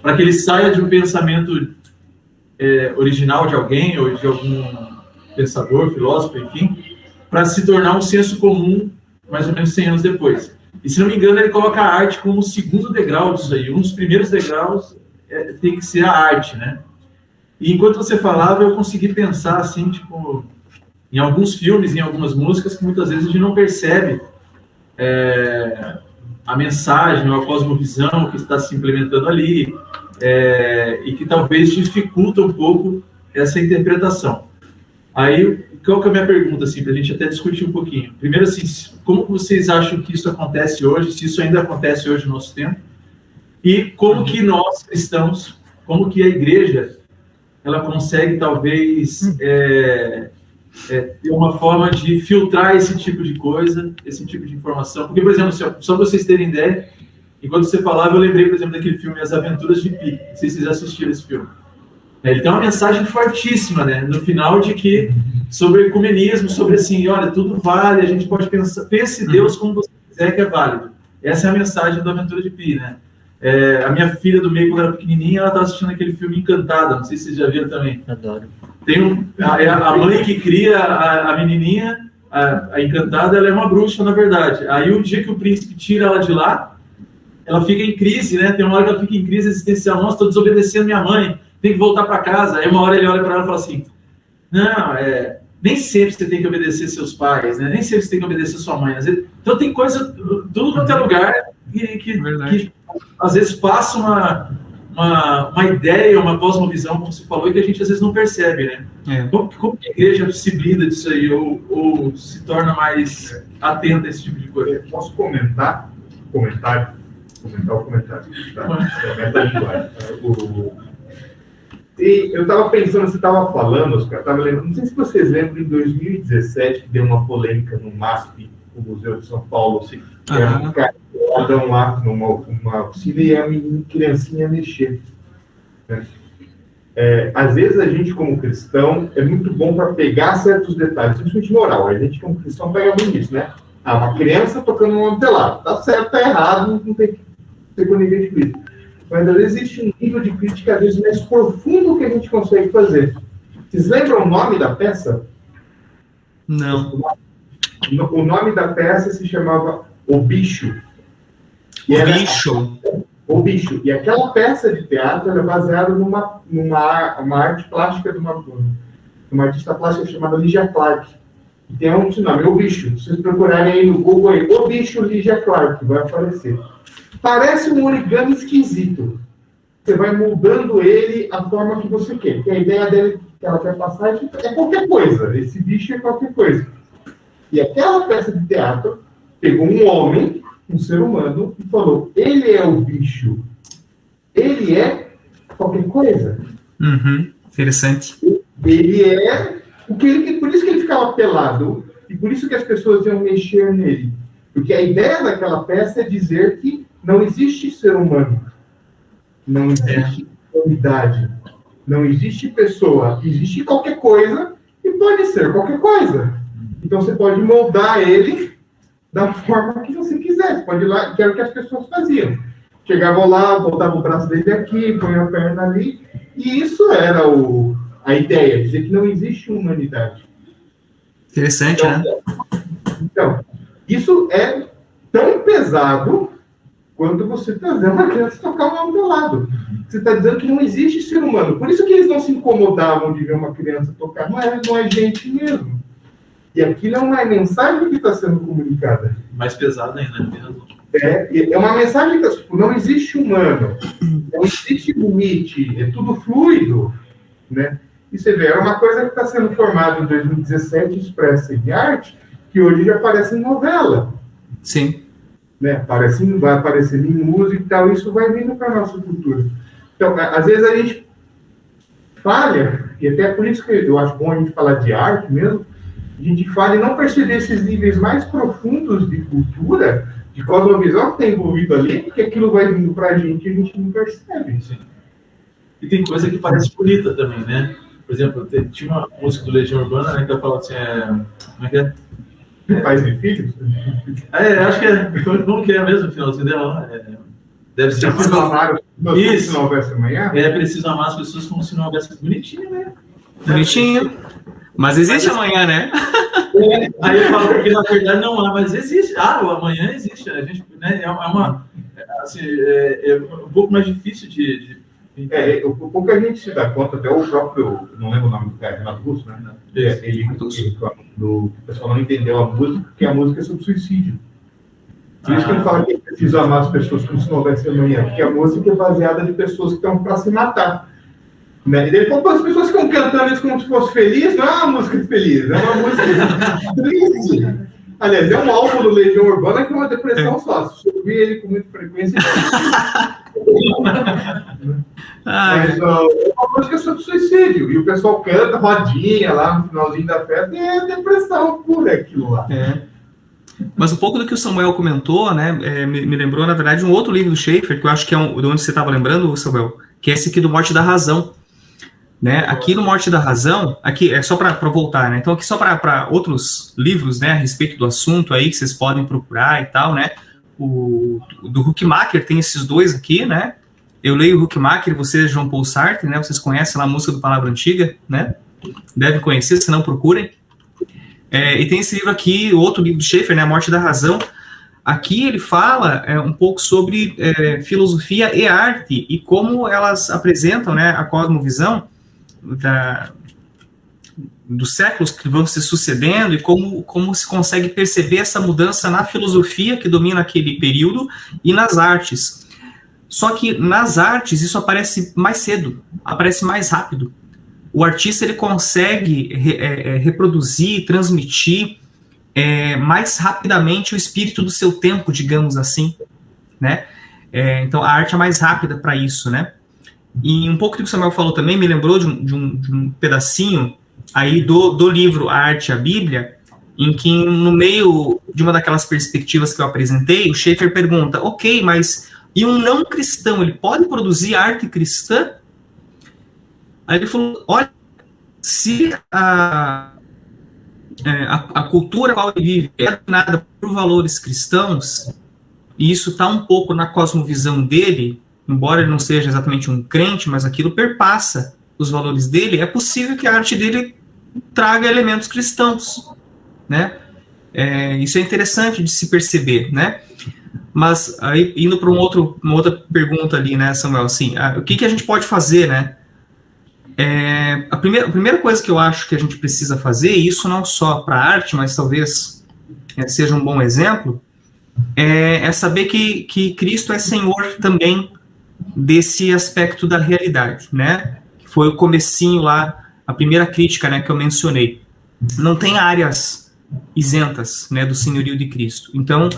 para que ele saia de um pensamento original de alguém, ou de algum pensador, filósofo, enfim, para se tornar um senso comum mais ou menos 100 anos depois. E, se não me engano, ele coloca a arte como o segundo degrau disso aí. Um dos primeiros degraus tem que ser a arte, né? E enquanto você falava, eu consegui pensar, assim, tipo, em alguns filmes, em algumas músicas, que muitas vezes a gente não percebe a mensagem ou a cosmovisão que está se implementando ali, e que talvez dificulta um pouco essa interpretação. Aí, qual que é a minha pergunta, assim, para a gente até discutir um pouquinho? Primeiro, assim, como vocês acham que isso acontece hoje, se isso ainda acontece hoje no nosso tempo, e como que nós, cristãos, como que a igreja, ela consegue, talvez, ter uma forma de filtrar esse tipo de coisa, esse tipo de informação? Porque, por exemplo, só para vocês terem ideia, enquanto você falava, eu lembrei, por exemplo, daquele filme As Aventuras de Pi. Não sei se vocês já assistiram esse filme. Ele tem uma mensagem fortíssima, né, no final, de que, sobre ecumenismo, sobre assim, olha, tudo vale, a gente pode pensar, pense Deus como você quiser que é válido. Essa é a mensagem da Aventura de Pi, né? A minha filha do meio, quando era pequenininha, ela estava assistindo aquele filme Encantada, não sei se vocês já viram também. Adoro. Tem a mãe que cria a menininha, a Encantada, ela é uma bruxa, na verdade. Aí, o dia que o príncipe tira ela de lá, ela fica em crise, né? Tem uma hora que ela fica em crise existencial. Nossa, estou desobedecendo minha mãe, tem que voltar para casa. Aí, uma hora ele olha para ela e fala assim, não, nem sempre você tem que obedecer seus pais, né? Nem sempre você tem que obedecer sua mãe. Às vezes, então, tem coisa, tudo quanto é lugar que às vezes passa uma ideia, uma cosmovisão, como você falou, e que a gente às vezes não percebe, né? Como que a igreja se blinda disso aí, ou se torna mais atenta a esse tipo de coisa? Posso comentar o comentário? Tá? E eu estava pensando, você estava falando, Oscar, estava lembrando, não sei se vocês lembram, em 2017, que deu uma polêmica no MASP, o Museu de São Paulo, assim, que era um cara lá numa oficina e a criancinha mexer. Né? Às vezes a gente, como cristão, é muito bom para pegar certos detalhes, principalmente moral. A gente, como cristão, pega muito isso, né? Uma criança tocando um telado. Tá certo, tá errado, não tem que ser conivente com isso. Mas às vezes existe um nível de crítica, às vezes, mais profundo que a gente consegue fazer. Vocês lembram o nome da peça? Não. O nome da peça se chamava O Bicho. O Bicho. E aquela peça de teatro era baseada numa arte plástica de uma artista plástica chamada Lygia Clark. E tem um nome, O Bicho. Se vocês procurarem aí no Google, aí, O Bicho Lygia Clark, vai aparecer. Parece um origami esquisito. Você vai moldando ele a forma que você quer. Porque a ideia dele que ela quer passar é qualquer coisa. Esse bicho é qualquer coisa. E aquela peça de teatro pegou um homem, um ser humano, e falou, ele é o bicho. Ele é qualquer coisa. Interessante. Ele é por isso que ele ficava pelado. E por isso que as pessoas iam mexer nele. Porque a ideia daquela peça é dizer que não existe ser humano. Não existe humanidade. Não existe pessoa, existe qualquer coisa e pode ser qualquer coisa. Então você pode moldar ele da forma que você quiser. Você pode ir lá, que era o que as pessoas faziam. Chegavam lá, botavam o braço dele aqui, põe a perna ali, e isso era a ideia, dizer que não existe humanidade. Interessante, Então, né? Então, isso é tão pesado quanto você trazer uma criança e tocar um violado. Você está dizendo que não existe ser humano. Por isso que eles não se incomodavam de ver uma criança tocar. Não é gente mesmo. E aquilo é uma mensagem que está sendo comunicada. Mais pesado ainda, né? É uma mensagem que tipo, não existe humano. Não existe limite. É tudo fluido. Né? E você vê, era uma coisa que está sendo formada em 2017, expressa em arte, que hoje já aparece em novela. Sim. Né? Vai aparecendo em música e tal, isso vai vindo para a nossa cultura. Então, às vezes a gente falha, e até por isso que eu acho bom a gente falar de arte mesmo, a gente falha em não perceber esses níveis mais profundos de cultura, de cosmovisão que está envolvido ali, porque aquilo vai vindo para a gente e a gente não percebe. Sim. E tem coisa que parece bonita também, né? Por exemplo, tinha uma música do Legião Urbana, né, que eu falo assim, como é que é? Pais e filhos? Acho que é. Como que é mesmo o finalzinho dela? Deve ser. Preciso amar Isso. Se não houvesse amanhã? É preciso amar as pessoas como se não houvesse. Bonitinho, né? Bonitinho. Mas existe amanhã, né? Aí eu falo, porque na verdade não há, mas existe. O amanhã existe. A gente, né, assim, é um pouco mais difícil de o pouco que a gente se dá conta, até o próprio, não lembro o nome do cara, Renato Russo, né? Ele o pessoal não entendeu a música, porque a música é sobre suicídio. Por isso que ele fala que é preciso amar as pessoas como se não houvesse amanhã, porque a música é baseada de pessoas que estão para se matar. Né? E ele falou, as pessoas ficam cantando isso como se fosse feliz, não é uma música feliz, é uma música triste. Aliás, é um álbum do Legião Urbana que é uma depressão só. Se eu ouvir ele com muita frequência... Mas é uma música sobre suicídio. E o pessoal canta rodinha lá no finalzinho da festa e é depressão pura aquilo lá. Mas um pouco do que o Samuel comentou, né, me lembrou, na verdade, um outro livro do Schaeffer, que eu acho que é de onde você estava lembrando, Samuel, que é esse aqui do Morte da Razão. Né? Aqui no Morte da Razão, aqui é só para voltar, né? Então aqui só para outros livros, né, a respeito do assunto aí que vocês podem procurar e tal, né? O do Huckmacher tem esses dois aqui, né? Eu leio o Huckmacher, vocês Jean Paul Sartre, né? Vocês conhecem lá a música do Palavra Antiga, né? Devem conhecer, se não procurem. E tem esse livro aqui, outro livro do Schaeffer, né? A Morte da Razão. Aqui ele fala um pouco sobre filosofia e arte e como elas apresentam, né, a cosmovisão dos séculos que vão se sucedendo e como se consegue perceber essa mudança na filosofia que domina aquele período e nas artes. Só que nas artes isso aparece mais cedo, aparece mais rápido. O artista ele consegue reproduzir, transmitir mais rapidamente o espírito do seu tempo, digamos assim, né? Então a arte é mais rápida para isso, né? E um pouco do que o Samuel falou também me lembrou de um pedacinho aí do livro A Arte e a Bíblia, em que no meio de uma daquelas perspectivas que eu apresentei, o Schaeffer pergunta, ok, mas e um não cristão, ele pode produzir arte cristã? Aí ele falou, olha, se a cultura qual ele vive é dominada por valores cristãos, e isso está um pouco na cosmovisão dele, embora ele não seja exatamente um crente, mas aquilo perpassa os valores dele, é possível que a arte dele traga elementos cristãos, né? Isso é interessante de se perceber, né? Mas aí, indo para uma outra pergunta ali, né, Samuel, assim, o que a gente pode fazer, né? A primeira coisa que eu acho que a gente precisa fazer, e isso não só para a arte, mas talvez seja um bom exemplo, é saber que Cristo é Senhor também desse aspecto da realidade, né? Foi o comecinho lá, a primeira crítica, né, que eu mencionei. Não tem áreas isentas, né, do senhorio de Cristo. Então,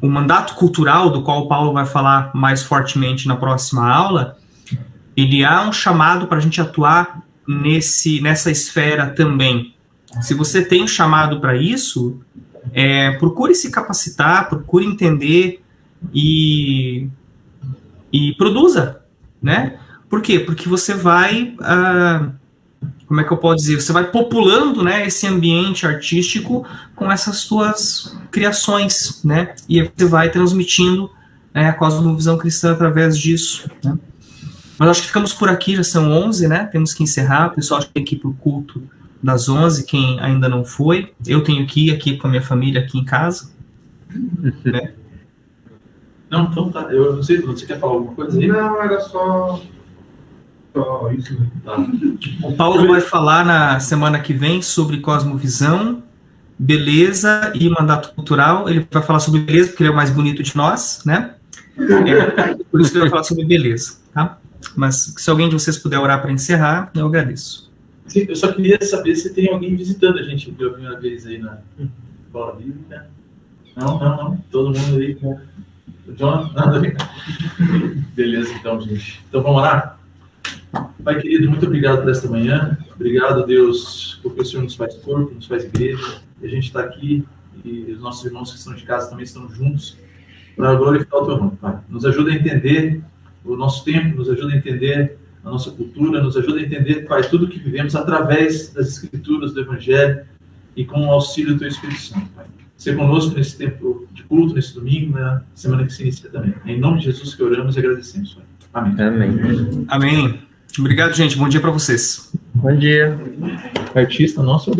o mandato cultural, do qual o Paulo vai falar mais fortemente na próxima aula, ele há um chamado para a gente atuar nessa esfera também. Se você tem um chamado para isso, procure se capacitar, procure entender e produza, né? Por quê? Porque você vai, como é que eu posso dizer? Você vai populando, né, esse ambiente artístico com essas suas criações, né? E você vai transmitindo, né, a cosmovisão cristã através disso, né? Mas acho que ficamos por aqui, já são 11, né? Temos que encerrar. O pessoal tem que ir para o culto das 11, quem ainda não foi. Eu tenho que ir aqui com a minha família aqui em casa. Né? Não, então tá. Eu não sei, você quer falar alguma coisa aí? Não, era só isso. Né? Tá. O Paulo vai falar na semana que vem sobre cosmovisão, beleza e mandato cultural. Ele vai falar sobre beleza, porque ele é o mais bonito de nós, né? Por isso que ele vai falar sobre beleza, tá? Mas se alguém de vocês puder orar para encerrar, eu agradeço. Sim, eu só queria saber se tem alguém visitando a gente pela primeira vez aí na Escola Bíblica. Não. Todo mundo aí com o Jonathan, nada a ver. Beleza, então, gente. Então, vamos lá? Pai querido, muito obrigado por esta manhã. Obrigado, Deus, porque o Senhor nos faz corpo, nos faz igreja. E a gente está aqui e os nossos irmãos que estão de casa também estão juntos para glorificar o Teu nome, Pai. Nos ajuda a entender o nosso tempo, nos ajuda a entender a nossa cultura, nos ajuda a entender, Pai, tudo que vivemos através das Escrituras, do Evangelho e com o auxílio do Teu Espírito Santo, Pai. Ser conosco nesse tempo de culto, nesse domingo, na semana que se inicia também. É em nome de Jesus que oramos e agradecemos, Pai. Amém. Amém. Amém. Obrigado, gente. Bom dia para vocês. Bom dia. Artista nosso